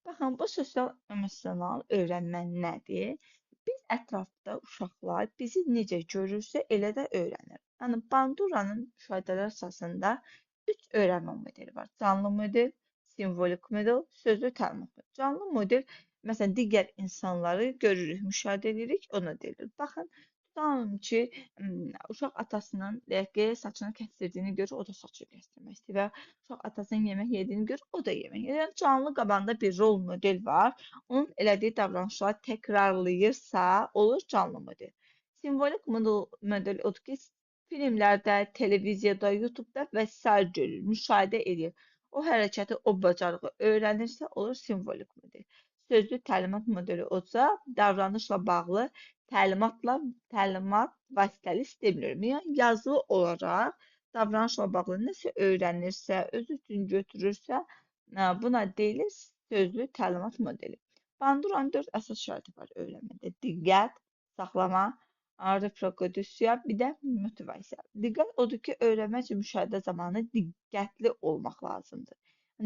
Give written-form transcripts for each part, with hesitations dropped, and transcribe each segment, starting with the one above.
Baxın, bu sosial emosional öyrənmə nədir? Biz ətrafda uşaqlar bizi necə görürsə, elə də öyrənir. Yəni Banduranın müşahidələr əsasında 3 öyrənmə modeli var. Canlı model, simvolik model, sözlü təlimat modeli. Canlı model məsələn digər insanları görürük, müşahidə edirik, ona deyilir. Baxın, tutalım ki, uşaq atasının deyək ki, saçını kəsdirdiyini görür, o da saçını kəsdirmək istəyir və uşaq atasının yemək yediyini görür, o da yemək yeyir. Yəni canlı qabağında bir rol model var. Onun elədiyi davranışları təkrarlayırsa, olur canlı model. Simvolik model odur ki, filmlərdə, televiziyada, YouTube-da və s. görür, müşahidə edir. O hərəkəti, o bacarığı öyrənirsə, olur simvolik model. Sözlü təlimat modeli olsa, davranışla bağlı təlimat vasitəli istemiyorum. Yəni yazılı olaraq davranışla bağlı nəsə öyrənirsə, öz üçün götürürsə, buna deyilir sözlü təlimat modeli. Banduranın 4 əsas şərti var öyrənmədə. Diqqət, saxlama, reproduksiya, bir də motivasiya. Diqqət odur ki, öyrənmək üçün müşahidə zamanı diqqətli olmaq lazımdır.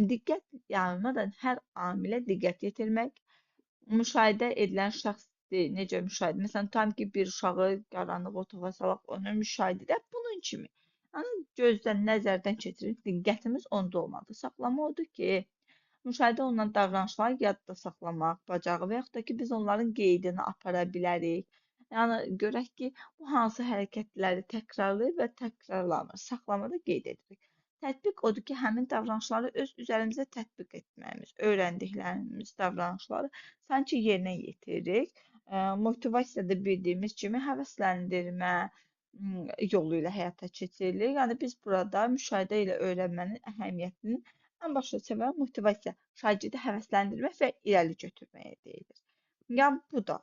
Diqqət yayılmadan hər amilə diqqət yetirmək, müşahidə edilən şəxs necə müşahidə, məsələn, tam ki, bir uşağı qaranlıq otağa salaq, onu müşahidə edək, bunun kimi. Yəni, gözdən, nəzərdən keçirir, diqqətimiz onda olmalıdır. Saxlama odur ki, müşahidə olunan davranışları yadda saxlamaq bacarığı və yaxud da ki, biz onların qeydini apara bilərik. Yəni, görək ki, bu hansı hərəkətləri təkrarlayır və təkrarlanır. Saxlamada qeyd edirik. Tətbiq odur ki, həmin davranışları öz üzərimizə tətbiq etməyimiz, öyrəndiklərimiz davranışları sanki yerinə yetiririk. Motivasiya da bildiyimiz kimi həvəsləndirmə yolu ilə həyata keçirilir. Yəni biz burada müşahidə ilə öyrənmənin əhəmiyyətinin ən başlıca səbəbi motivasiya, şagirdi həvəsləndirmək və irəli götürməyə deyilir. Yəni bu da